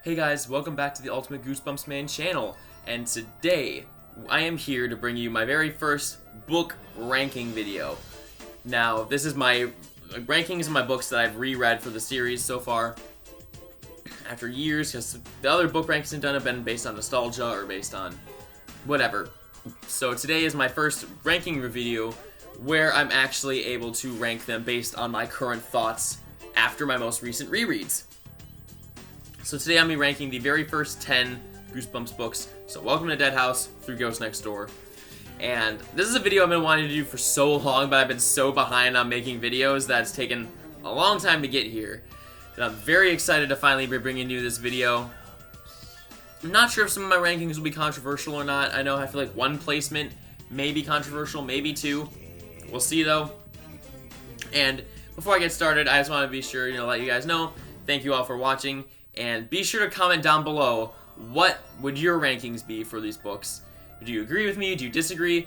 Hey guys, welcome back to the Ultimate Goosebumps Man channel, and today I am here to bring you my very first book ranking video. Now, this is my rankings of my books that I've reread for the series so far after years, because the other book rankings I've done have been based on nostalgia or based on whatever. So today is my first ranking video where I'm actually able to rank them based on my current thoughts after my most recent rereads. So today I'm going to be ranking the very first 10 Goosebumps books. So Welcome to Dead House through Ghost Next Door. And this is a video I've been wanting to do for so long, but I've been so behind on making videos that it's taken a long time to get here. And I'm very excited to finally be bringing you this video. I'm not sure if some of my rankings will be controversial or not. I know I feel like one placement may be controversial, maybe two. We'll see though. And before I get started, I just want to be sure, let you guys know, thank you all for watching. And be sure to comment down below, what would your rankings be for these books? Do you agree with me? Do you disagree?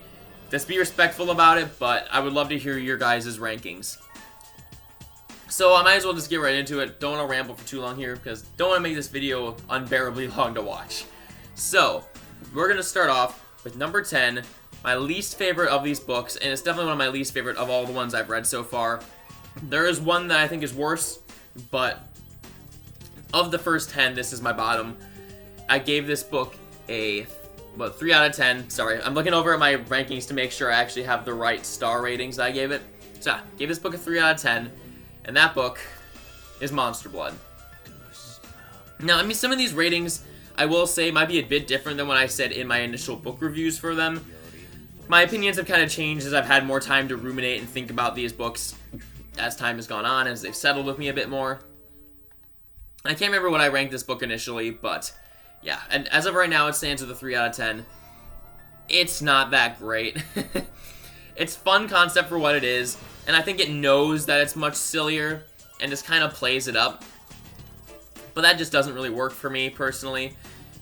Just be respectful about it, but I would love to hear your guys' rankings. So I might as well just get right into it. Don't want to ramble for too long here, because don't want to make this video unbearably long to watch. So, we're going to start off with number 10, my least favorite of these books, and it's definitely one of my least favorite of all the ones I've read so far. There is one that I think is worse, but of the first 10, this is my bottom. I gave this book a 3 out of 10. Sorry, I'm looking over at my rankings to make sure I actually have the right star ratings that I gave it. So I gave this book a 3 out of 10, and that book is Monster Blood. Now, I mean, some of these ratings, I will say, might be a bit different than what I said in my initial book reviews for them. My opinions have kind of changed as I've had more time to ruminate and think about these books as time has gone on, as they've settled with me a bit more. I can't remember what I ranked this book initially, but yeah, and as of right now, it stands with a 3 out of 10. It's not that great. It's fun concept for what it is, and I think it knows that it's much sillier and just kind of plays it up. But that just doesn't really work for me personally.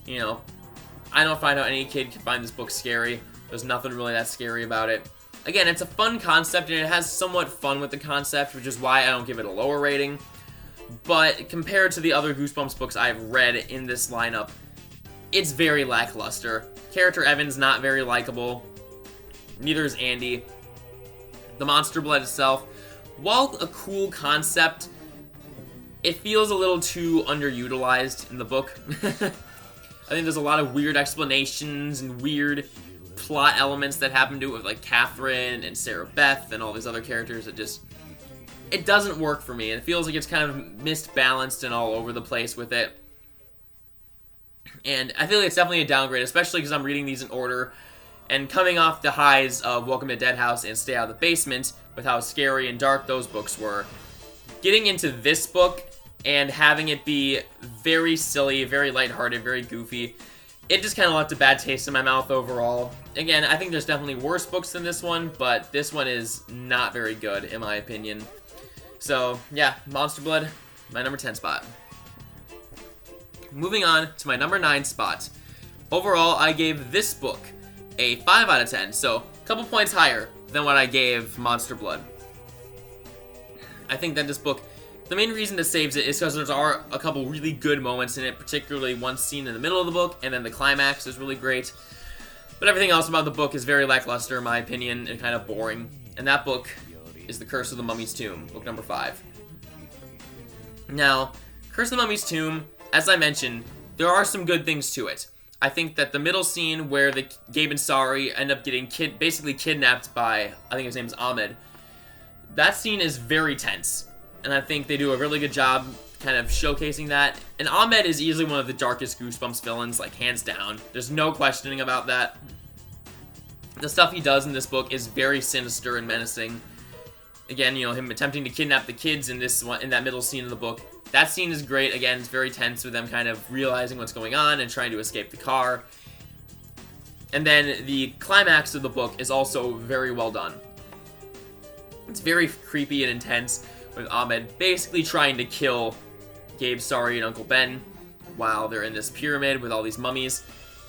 I don't find how any kid can find this book scary. There's nothing really that scary about it. Again, it's a fun concept, and it has somewhat fun with the concept, which is why I don't give it a lower rating. But compared to the other Goosebumps books I've read in this lineup, it's very lackluster. Character Evan's not very likable. Neither is Andy. The Monster Blood itself, while a cool concept, it feels a little too underutilized in the book. I think there's a lot of weird explanations and weird plot elements that happen to it with like Catherine and Sarah Beth and all these other characters that just... it doesn't work for me. It feels like it's kind of misbalanced and all over the place with it. And I feel like it's definitely a downgrade, especially because I'm reading these in order. And coming off the highs of Welcome to Dead House and Stay Out of the Basement, with how scary and dark those books were, getting into this book and having it be very silly, very lighthearted, very goofy, it just kind of left a bad taste in my mouth overall. Again, I think there's definitely worse books than this one, but this one is not very good, in my opinion. So, yeah, Monster Blood, my number 10 spot. Moving on to my number 9 spot. Overall, I gave this book a 5 out of 10, so a couple points higher than what I gave Monster Blood. I think that this book, the main reason it saves it is because there are a couple really good moments in it, particularly one scene in the middle of the book, and then the climax is really great. But everything else about the book is very lackluster, in my opinion, and kind of boring. And that book is The Curse of the Mummy's Tomb, book number 5. Now, Curse of the Mummy's Tomb, as I mentioned, there are some good things to it. I think that the middle scene where Gabe and Sari end up getting basically kidnapped by, I think his name is Ahmed, that scene is very tense. And I think they do a really good job kind of showcasing that. And Ahmed is easily one of the darkest Goosebumps villains, like hands down. There's no questioning about that. The stuff he does in this book is very sinister and menacing. Again, him attempting to kidnap the kids in that middle scene of the book. That scene is great. Again, it's very tense with them kind of realizing what's going on and trying to escape the car. And then the climax of the book is also very well done. It's very creepy and intense, with Ahmed basically trying to kill Gabe, Sari, and Uncle Ben while they're in this pyramid with all these mummies.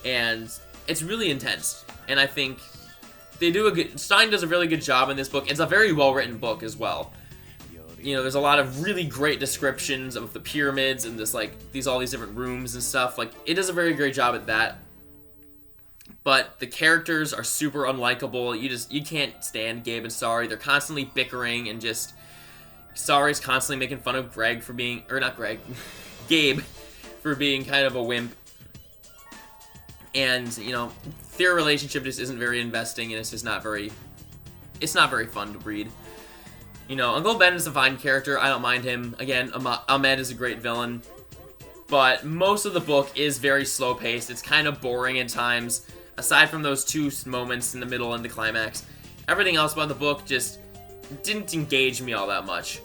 And it's really intense. And I think Stein does a really good job in this book. It's a very well-written book as well. You know, there's a lot of really great descriptions of the pyramids and this, like, all these different rooms and stuff. Like, it does a very great job at that. But the characters are super unlikable. You can't stand Gabe and Sari. They're constantly bickering and just... Sari's constantly making fun of Greg for being... Or not Greg. Gabe for being kind of a wimp. And, you know, their relationship just isn't very investing, and it's just not very... It's not very fun to read. You know, Uncle Ben is a fine character. I don't mind him. Again, Ahmed is a great villain. But most of the book is very slow-paced. It's kind of boring at times. Aside from those two moments in the middle and the climax. Everything else about the book just didn't engage me all that much.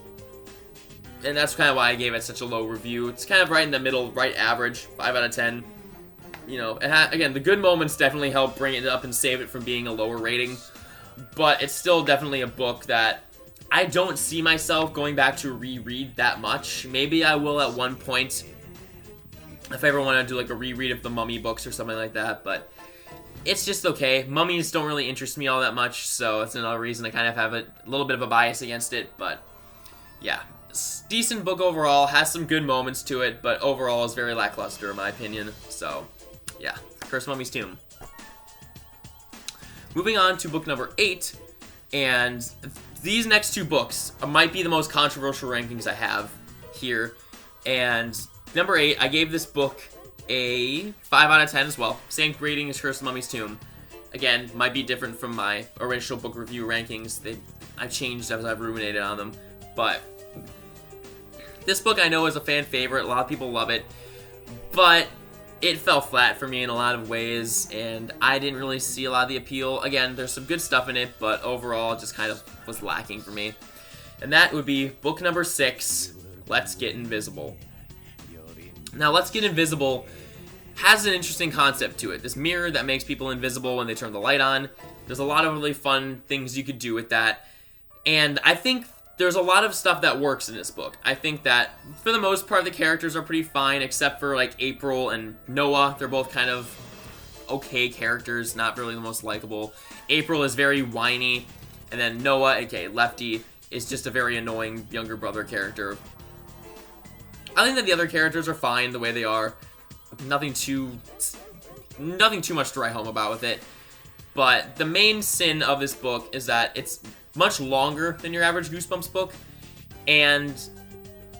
And that's kind of why I gave it such a low review. It's kind of right in the middle, right average, 5 out of 10. You know, again, the good moments definitely help bring it up and save it from being a lower rating. But it's still definitely a book that I don't see myself going back to reread that much. Maybe I will at one point if I ever want to do like a reread of the Mummy books or something like that, but it's just okay. Mummies don't really interest me all that much, so it's another reason I kind of have a little bit of a bias against it, but yeah. Decent book overall, has some good moments to it, but overall is very lackluster in my opinion, so yeah. Cursed Mummy's Tomb. Moving on to book number 8, and these next two books might be the most controversial rankings I have here, and number 8, I gave this book a 5 out of 10 as well. Same rating as Cursed Mummy's Tomb. Again, might be different from my original book review rankings. I've changed as I've ruminated on them. But this book I know is a fan favorite. A lot of people love it. But it fell flat for me in a lot of ways, and I didn't really see a lot of the appeal. Again, there's some good stuff in it, but overall it just kind of was lacking for me. And that would be book number 6, Let's Get Invisible. Now, Let's Get Invisible has an interesting concept to it. This mirror that makes people invisible when they turn the light on. There's a lot of really fun things you could do with that. And I think there's a lot of stuff that works in this book. I think that, for the most part, the characters are pretty fine, except for, like, April and Noah. They're both kind of okay characters, not really the most likable. April is very whiny, and then Noah, aka Lefty, is just a very annoying younger brother character. I think that the other characters are fine the way they are. Nothing too much to write home about with it. But the main sin of this book is that it's much longer than your average Goosebumps book, and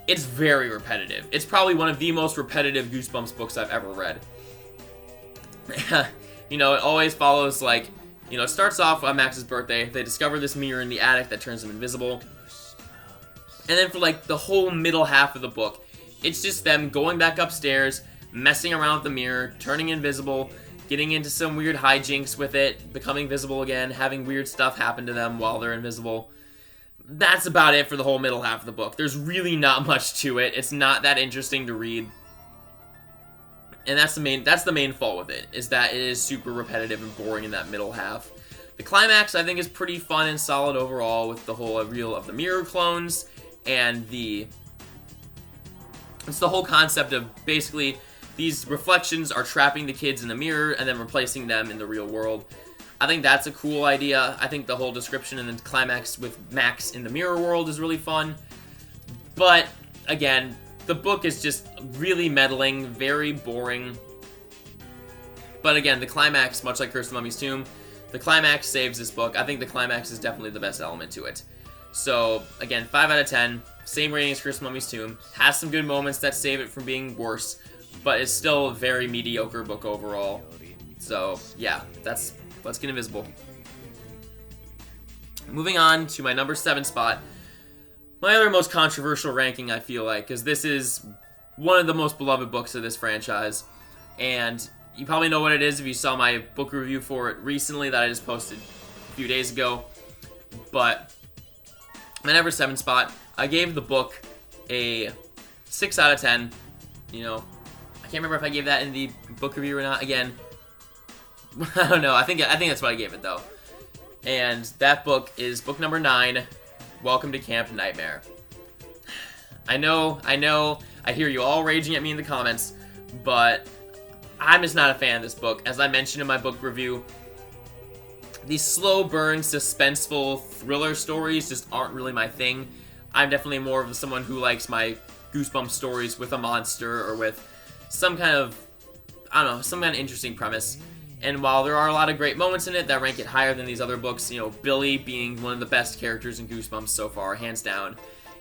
it's very repetitive. It's probably one of the most repetitive Goosebumps books I've ever read. You know, it always follows, like, you know, it starts off on Max's birthday. They discover this mirror in the attic that turns them invisible. And then for, like, the whole middle half of the book, it's just them going back upstairs, messing around with the mirror, turning invisible, getting into some weird hijinks with it, becoming visible again, having weird stuff happen to them while they're invisible. That's about it for the whole middle half of the book. There's really not much to it. It's not that interesting to read. And that's the main fault with it, is that it is super repetitive and boring in that middle half. The climax, I think, is pretty fun and solid overall with the whole reveal of the mirror clones and it's the whole concept of basically these reflections are trapping the kids in the mirror and then replacing them in the real world. I think that's a cool idea. I think the whole description and the climax with Max in the mirror world is really fun. But, again, the book is just really meddling, very boring. But again, the climax, much like Cursed Mummy's Tomb, the climax saves this book. I think the climax is definitely the best element to it. So, again, 5 out of 10. Same rating as Cursed Mummy's Tomb. Has some good moments that save it from being worse, but it's still a very mediocre book overall. So, yeah, that's Let's Get Invisible. Moving on to my number 7 spot. My other most controversial ranking, I feel like, because this is one of the most beloved books of this franchise. And you probably know what it is if you saw my book review for it recently that I just posted a few days ago. But my number 7 spot, I gave the book a 6 out of 10. You know, I can't remember if I gave that in the book review or not. Again, I don't know. I think that's what I gave it, though. And that book is book number 9, Welcome to Camp Nightmare. I know, I hear you all raging at me in the comments, but I'm just not a fan of this book. As I mentioned in my book review, these slow burn, suspenseful thriller stories just aren't really my thing. I'm definitely more of someone who likes my Goosebumps stories with a monster or with some kind of, I don't know, some kind of interesting premise. And while there are a lot of great moments in it that rank it higher than these other books, you know, Billy being one of the best characters in Goosebumps so far, hands down.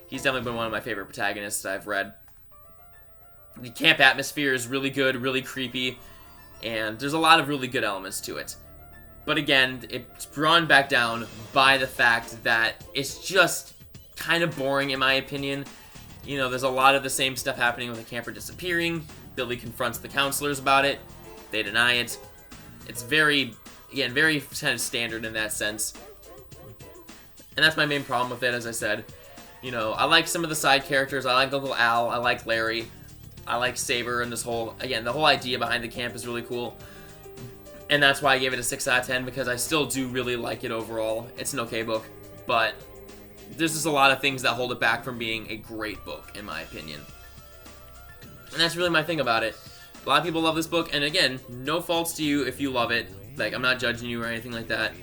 He's definitely been one of my favorite protagonists I've read. The camp atmosphere is really good, really creepy, and there's a lot of really good elements to it. But again, it's drawn back down by the fact that it's just kind of boring in my opinion. You know, there's a lot of the same stuff happening with the camper disappearing. Billy confronts the counselors about it. They deny it. It's very, again, very kind of standard in that sense. And that's my main problem with it, as I said. You know, I like some of the side characters. I like Uncle Al. I like Larry. I like Saber, and this whole, again, the whole idea behind the camp is really cool. And that's why I gave it a 6 out of 10, because I still do really like it overall. It's an okay book, but there's just a lot of things that hold it back from being a great book, in my opinion. And that's really my thing about it. A lot of people love this book, and again, no faults to you if you love it. Like, I'm not judging you or anything like that.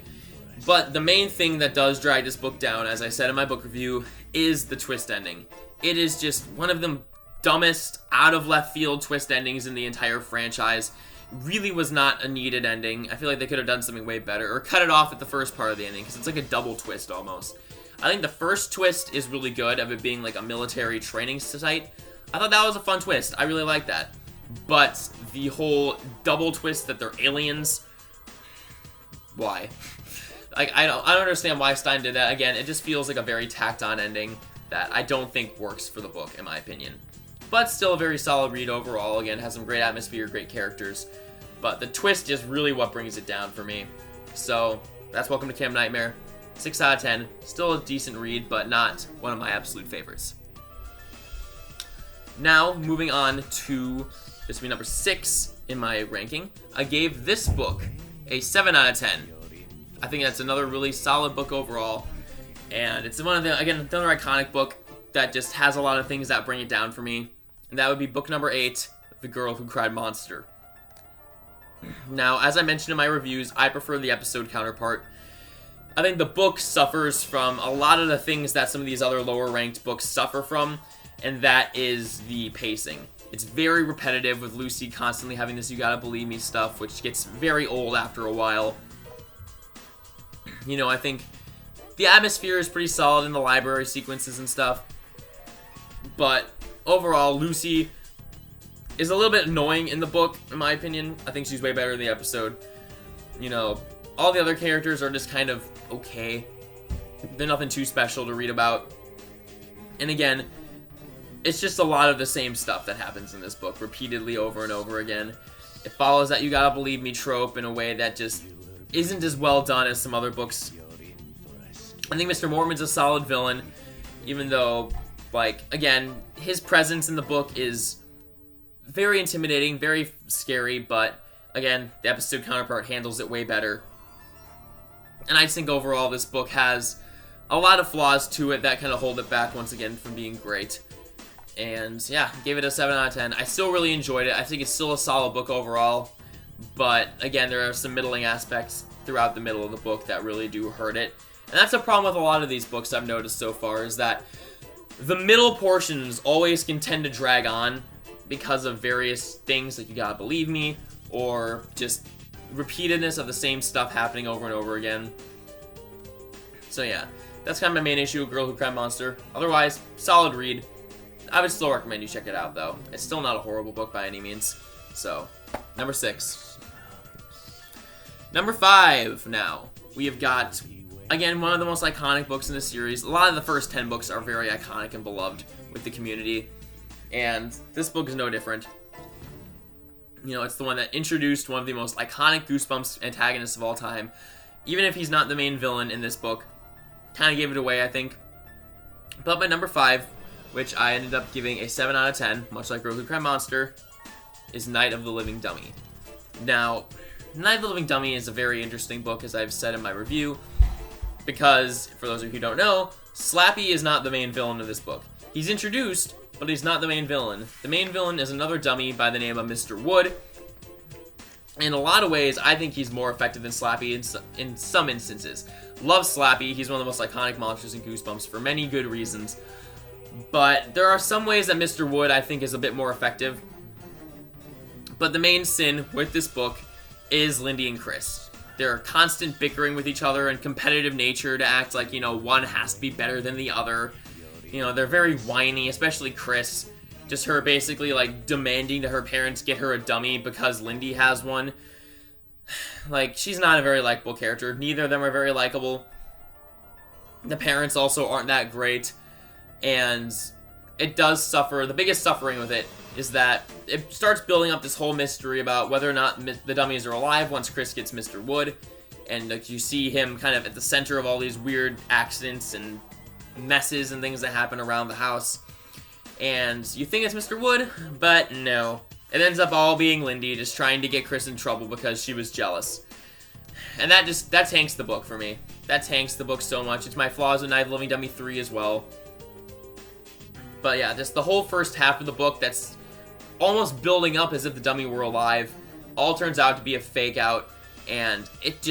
But the main thing that does drag this book down, as I said in my book review, is the twist ending. It is just one of the dumbest, out-of-left-field twist endings in the entire franchise. Really was not a needed ending. I feel like they could have done something way better, or cut it off at the first part of the ending, because it's like a double twist almost. I think the first twist is really good, of it being like a military training site. I thought that was a fun twist. I really like that. But the whole double twist that they're aliens, why? Like, I don't understand why Stein did that. Again, it just feels like a very tacked-on ending that I don't think works for the book, in my opinion. But still a very solid read overall. Again, has some great atmosphere, great characters. But the twist is really what brings it down for me. So, that's Welcome to Camp Nightmare. 6 out of 10. Still a decent read, but not one of my absolute favorites. Now, moving on to, this will be number 6 in my ranking. I gave this book a 7 out of 10. I think that's another really solid book overall. And it's one of the, again, another iconic book that just has a lot of things that bring it down for me. And that would be book number 8, The Girl Who Cried Monster. Now, as I mentioned in my reviews, I prefer the episode counterpart. I think the book suffers from a lot of the things that some of these other lower ranked books suffer from, and that is the pacing. It's very repetitive, with Lucy constantly having this "you gotta believe me" stuff, which gets very old after a while. You know, I think the atmosphere is pretty solid in the library sequences and stuff, but overall, Lucy is a little bit annoying in the book, in my opinion. I think she's way better in the episode. You know, all the other characters are just kind of okay. They're nothing too special to read about. And again, it's just a lot of the same stuff that happens in this book, repeatedly over and over again. It follows that "you gotta believe me" trope in a way that just isn't as well done as some other books. I think Mr. Mormon's a solid villain, even though, like, again, his presence in the book is very intimidating, very scary, but again, the episode counterpart handles it way better. And I just think overall this book has a lot of flaws to it that kind of hold it back once again from being great. And yeah, gave it a 7 out of 10. I still really enjoyed it. I think it's still a solid book overall. But again, there are some middling aspects throughout the middle of the book that really do hurt it. And that's a problem with a lot of these books I've noticed so far, is that the middle portions always can tend to drag on because of various things like "you gotta believe me," or just repeatedness of the same stuff happening over and over again. So yeah, that's kind of my main issue with Girl Who Cried Monster. Otherwise, solid read. I would still recommend you check it out, though. It's still not a horrible book by any means. So, number 6. Number 5 now. We have got, again, one of the most iconic books in the series. A lot of the first 10 books are very iconic and beloved with the community. And this book is no different. You know, it's the one that introduced one of the most iconic Goosebumps antagonists of all time. Even if he's not the main villain in this book. Kind of gave it away, I think. But my number 5, which I ended up giving a 7 out of 10, much like Girl Who Cried Monster, is Night of the Living Dummy. Now, Night of the Living Dummy is a very interesting book, as I've said in my review, because, for those of you who don't know, Slappy is not the main villain of this book. He's introduced, but he's not the main villain. The main villain is another dummy by the name of Mr. Wood. In a lot of ways, I think he's more effective than Slappy in some instances. Love Slappy. He's one of the most iconic monsters in Goosebumps for many good reasons. But there are some ways that Mr. Wood, I think, is a bit more effective. But the main sin with this book is Lindy and Chris. They're constant bickering with each other and competitive nature to act like, you know, one has to be better than the other. You know, they're very whiny, especially Chris. Just her basically, like, demanding to her parents get her a dummy because Lindy has one. Like, she's not a very likable character. Neither of them are very likable. The parents also aren't that great. And it does suffer. The biggest suffering with it is that it starts building up this whole mystery about whether or not the dummies are alive once Chris gets Mr. Wood. And like, you see him kind of at the center of all these weird accidents and messes and things that happen around the house. And you think it's Mr. Wood, but no. It ends up all being Lindy just trying to get Chris in trouble because she was jealous. And that tanks the book for me. That tanks the book so much. It's my flaws with Night of the Living Dummy 3 as well. But yeah, just the whole first half of the book that's almost building up as if the dummy were alive all turns out to be a fake out, and it's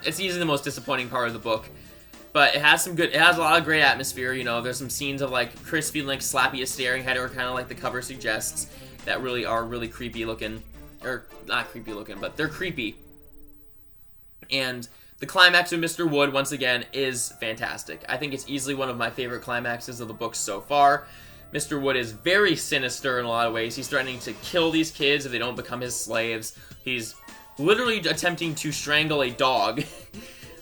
easily the most disappointing part of the book. But it has a lot of great atmosphere, you know. There's some scenes of like Chris feeling like Slappy is staring at her, kind of like the cover suggests, that really are really creepy looking. Or not creepy looking, but they're creepy. And the climax of Mr. Wood, once again, is fantastic. I think it's easily one of my favorite climaxes of the book so far. Mr. Wood is very sinister in a lot of ways. He's threatening to kill these kids if they don't become his slaves. He's literally attempting to strangle a dog.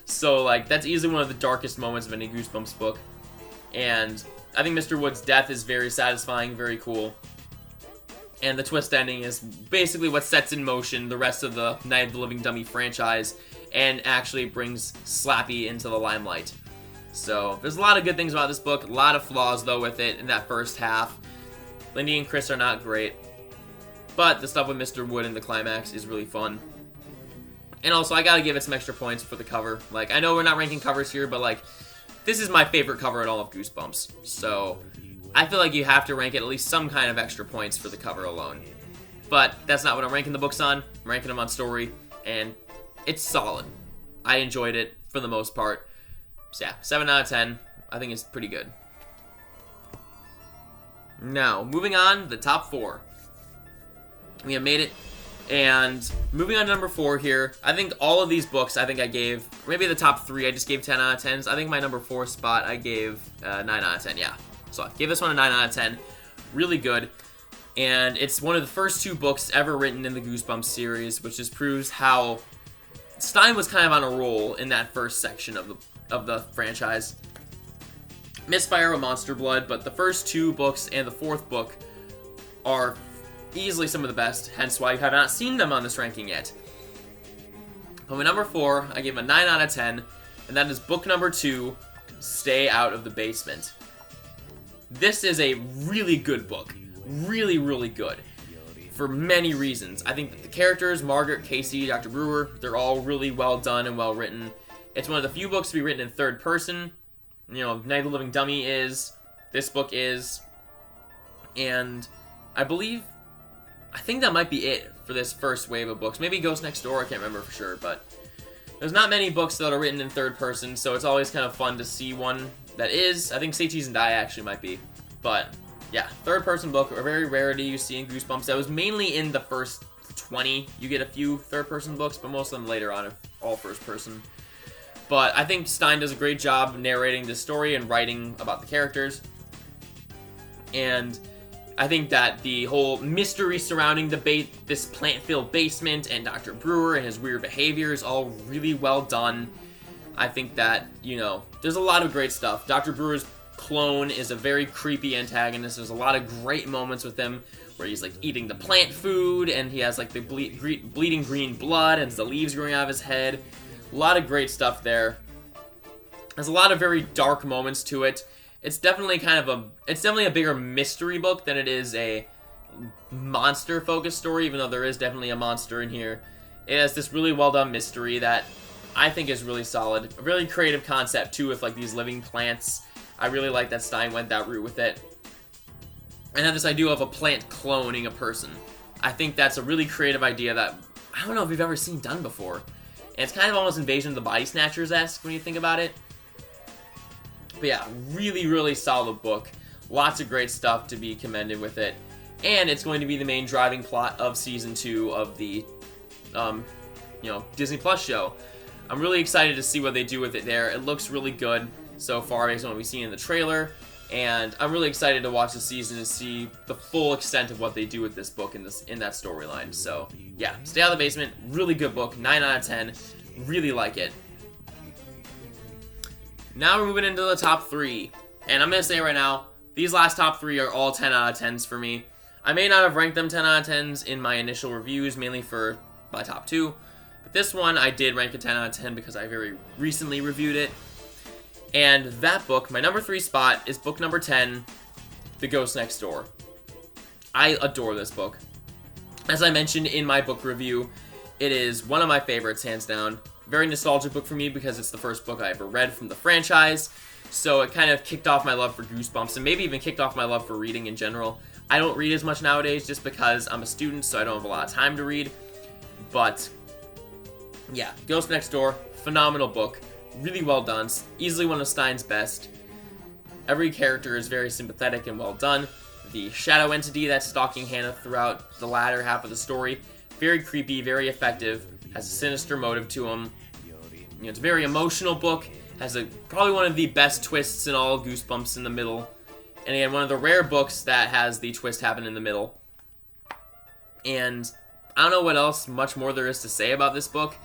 So, like, that's easily one of the darkest moments of any Goosebumps book. And I think Mr. Wood's death is very satisfying, very cool. And the twist ending is basically what sets in motion the rest of the Night of the Living Dummy franchise and actually brings Slappy into the limelight. So, there's a lot of good things about this book, a lot of flaws, though, with it in that first half. Lindy and Chris are not great, but the stuff with Mr. Wood in the climax is really fun. And also, I gotta give it some extra points for the cover. Like, I know we're not ranking covers here, but, like, this is my favorite cover in all of Goosebumps. So, I feel like you have to rank it at least some kind of extra points for the cover alone. But that's not what I'm ranking the books on. I'm ranking them on story, and it's solid. I enjoyed it for the most part. So yeah, 7 out of 10. I think it's pretty good. Now, moving on, the top 4. We have made it. And moving on to number 4 here, I think all of these books, I think I gave, maybe the top 3, I just gave 10 out of 10s. I think my number 4 spot, I gave 9 out of 10, yeah. So I gave this one a 9 out of 10. Really good. And it's one of the first 2 books ever written in the Goosebumps series, which just proves how Stein was kind of on a roll in that first section of the franchise. Misfire with Monster Blood, but the first 2 books and the 4th book are easily some of the best, hence why you have not seen them on this ranking yet. But my number 4, I gave a 9 out of 10, and that is book number 2, Stay Out of the Basement. This is a really good book. Really, really good. For many reasons. I think that the characters, Margaret, Casey, Dr. Brewer, they're all really well done and well written. It's one of the few books to be written in third person. You know, Night of the Living Dummy is. This book is. And I think that might be it for this first wave of books. Maybe Ghost Next Door, I can't remember for sure, but there's not many books that are written in third person, so it's always kind of fun to see one that is. I think Say Cheese and Die actually might be. But, yeah, third person book, a very rarity you see in Goosebumps. That was mainly in the first 20. You get a few third person books, but most of them later on are all first person. But I think Stein does a great job narrating the story and writing about the characters. And I think that the whole mystery surrounding this plant-filled basement and Dr. Brewer and his weird behavior is all really well done. I think that, you know, there's a lot of great stuff. Dr. Brewer's clone is a very creepy antagonist. There's a lot of great moments with him where he's, like, eating the plant food and he has, like, the bleeding green blood and the leaves growing out of his head. A lot of great stuff there. There's a lot of very dark moments to it. It's definitely a bigger mystery book than it is a monster-focused story, even though there is definitely a monster in here. It has this really well-done mystery that I think is really solid. A really creative concept, too, with, like, these living plants. I really like that Stein went that route with it. And then this idea of a plant cloning a person. I think that's a really creative idea that I don't know if we've ever seen done before. And it's kind of almost Invasion of the Body Snatchers-esque when you think about it. But yeah, really, really solid book. Lots of great stuff to be commended with it. And it's going to be the main driving plot of Season 2 of the, Disney Plus show. I'm really excited to see what they do with it there. It looks really good so far based on what we've seen in the trailer. And I'm really excited to watch the season and see the full extent of what they do with this book in that storyline. So, yeah, Stay Out of the Basement, really good book, 9 out of 10. Really like it. Now we're moving into the top 3. And I'm going to say right now, these last top 3 are all 10 out of 10s for me. I may not have ranked them 10 out of 10s in my initial reviews, mainly for my top 2. But this one I did rank a 10 out of 10 because I very recently reviewed it. And that book, my number 3 spot, is book number 10, The Ghost Next Door. I adore this book. As I mentioned in my book review, it is one of my favorites, hands down. Very nostalgic book for me because it's the first book I ever read from the franchise. So it kind of kicked off my love for Goosebumps and maybe even kicked off my love for reading in general. I don't read as much nowadays just because I'm a student, so I don't have a lot of time to read. But yeah, Ghost Next Door, phenomenal book. Really well done. Easily one of Stein's best. Every character is very sympathetic and well done. The shadow entity that's stalking Hannah throughout the latter half of the story, very creepy, very effective, has a sinister motive to him. It's a very emotional book, has probably one of the best twists in all of Goosebumps in the middle. And again, one of the rare books that has the twist happen in the middle. And I don't know what else much more there is to say about this book.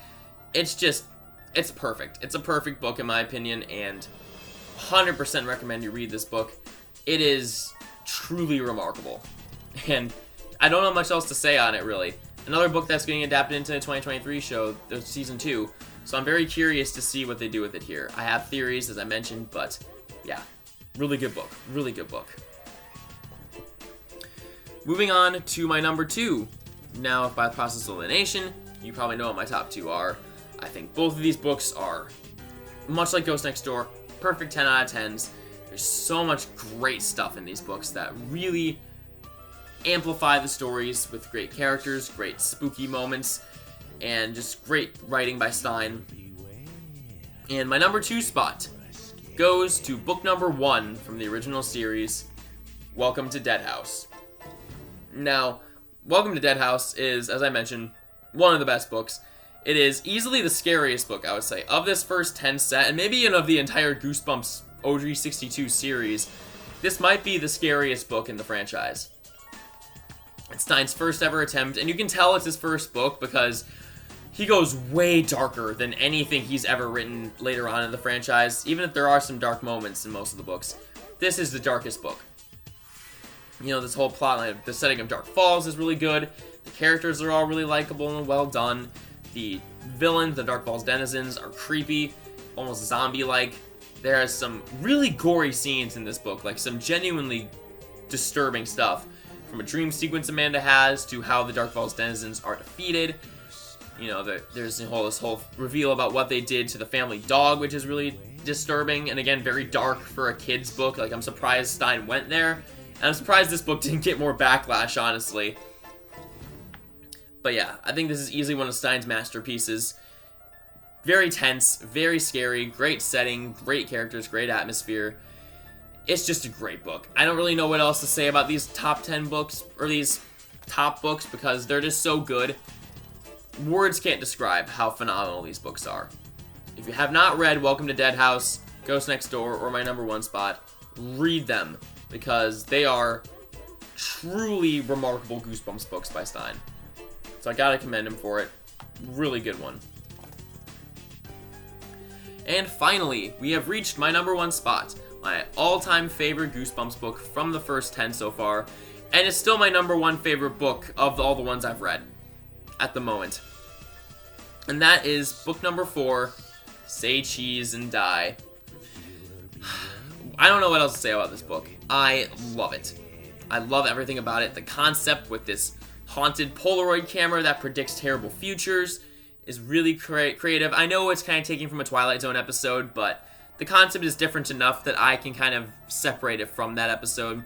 It's perfect. It's a perfect book in my opinion, and 100% recommend you read this book. It is truly remarkable, and I don't know much else to say on it, really. Another book that's getting adapted into the 2023 show, the Season 2, so I'm very curious to see what they do with it here. I have theories, as I mentioned, but yeah, really good book. Really good book. Moving on to my number 2. Now, by process of elimination, you probably know what my top 2 are. I think both of these books are, much like Ghost Next Door, perfect 10 out of 10s. There's so much great stuff in these books that really amplify the stories with great characters, great spooky moments, and just great writing by Stein. And my number 2 spot goes to book number 1 from the original series, Welcome to Dead House. Now, Welcome to Dead House is, as I mentioned, one of the best books. It is easily the scariest book, I would say, of this first 10 set, and maybe even of the entire Goosebumps OG-62 series. This might be the scariest book in the franchise. It's Stein's first ever attempt, and you can tell it's his first book because he goes way darker than anything he's ever written later on in the franchise, even if there are some dark moments in most of the books. This is the darkest book. This whole plotline, the setting of Dark Falls is really good. The characters are all really likable and well done. The villains, the Dark Falls denizens, are creepy, almost zombie-like. There are some really gory scenes in this book, like some genuinely disturbing stuff. From a dream sequence Amanda has, to how the Dark Falls denizens are defeated. There's this whole reveal about what they did to the family dog, which is really disturbing, and again, very dark for a kid's book. Like, I'm surprised Stein went there, and I'm surprised this book didn't get more backlash, honestly. But yeah, I think this is easily one of Stein's masterpieces. Very tense, very scary, great setting, great characters, great atmosphere. It's just a great book. I don't really know what else to say about these top 10 books, or these top books, because they're just so good. Words can't describe how phenomenal these books are. If you have not read Welcome to Dead House, Ghost Next Door, or my number 1 spot, read them, because they are truly remarkable Goosebumps books by Stein. So I gotta commend him for it. Really good one. And finally, we have reached my number 1 spot. My all-time favorite Goosebumps book from the first 10 so far. And it's still my number 1 favorite book of all the ones I've read at the moment. And that is book number 4, Say Cheese and Die. I don't know what else to say about this book. I love it. I love everything about it. The concept with this haunted Polaroid camera that predicts terrible futures is really creative. I know it's kind of taken from a Twilight Zone episode, but the concept is different enough that I can kind of separate it from that episode.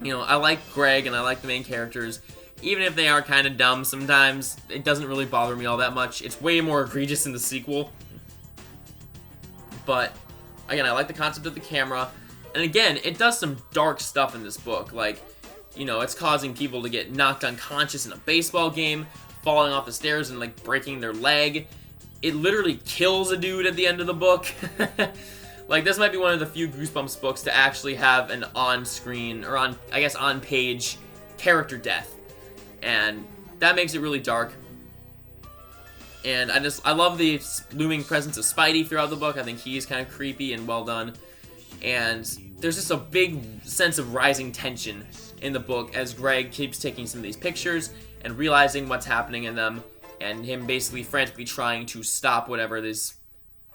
I like Greg and I like the main characters. even if they are kind of dumb sometimes, it doesn't really bother me all that much. It's way more egregious in the sequel. But, again, I like the concept of the camera. And again, it does some dark stuff in this book. Like, you know, it's causing people to get knocked unconscious in a baseball game, falling off the stairs and, like, breaking their leg. It literally kills a dude at the end of the book. Like, this might be one of the few Goosebumps books to actually have an on-screen, or on-page character death. And that makes it really dark. And I love the looming presence of Spidey throughout the book. I think he's kind of creepy and well done. And there's just a big sense of rising tension in the book as Greg keeps taking some of these pictures and realizing what's happening in them, and him basically frantically trying to stop whatever this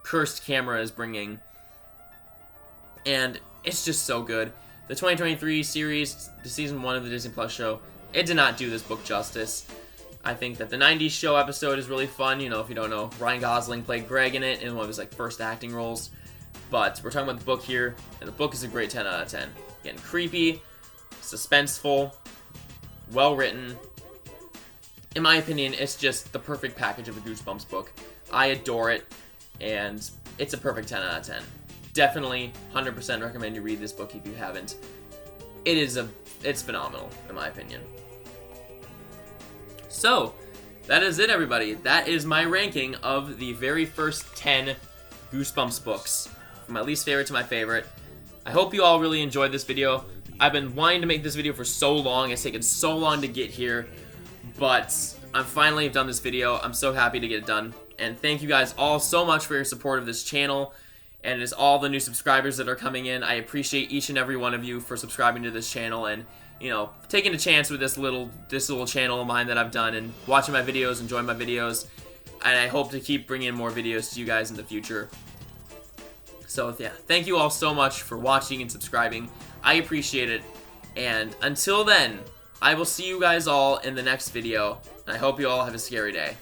cursed camera is bringing. And it's just so good. The 2023 series, the season 1 of the Disney Plus show, it did not do this book justice. I think that the 90s show episode is really fun. You know, if you don't know, Ryan Gosling played Greg in it in one of his like first acting roles. But we're talking about the book here, and the book is a great 10 out of 10. Again, creepy, suspenseful, well written. In my opinion, it's just the perfect package of a Goosebumps book. I adore it, and it's a perfect 10 out of 10. Definitely 100% recommend you read this book if you haven't. It's phenomenal, in my opinion. So, that is it, everybody. That is my ranking of the very first 10 Goosebumps books, from my least favorite to my favorite. I hope you all really enjoyed this video. I've been wanting to make this video for so long. It's taken so long to get here, but I'm finally done this video. I'm so happy to get it done. And thank you guys all so much for your support of this channel. And it's all the new subscribers that are coming in. I appreciate each and every one of you for subscribing to this channel and, you know, taking a chance with this little channel of mine that I've done and watching my videos, enjoying my videos. And I hope to keep bringing more videos to you guys in the future. So, yeah, thank you all so much for watching and subscribing. I appreciate it. And until then, I will see you guys all in the next video. And I hope you all have a scary day.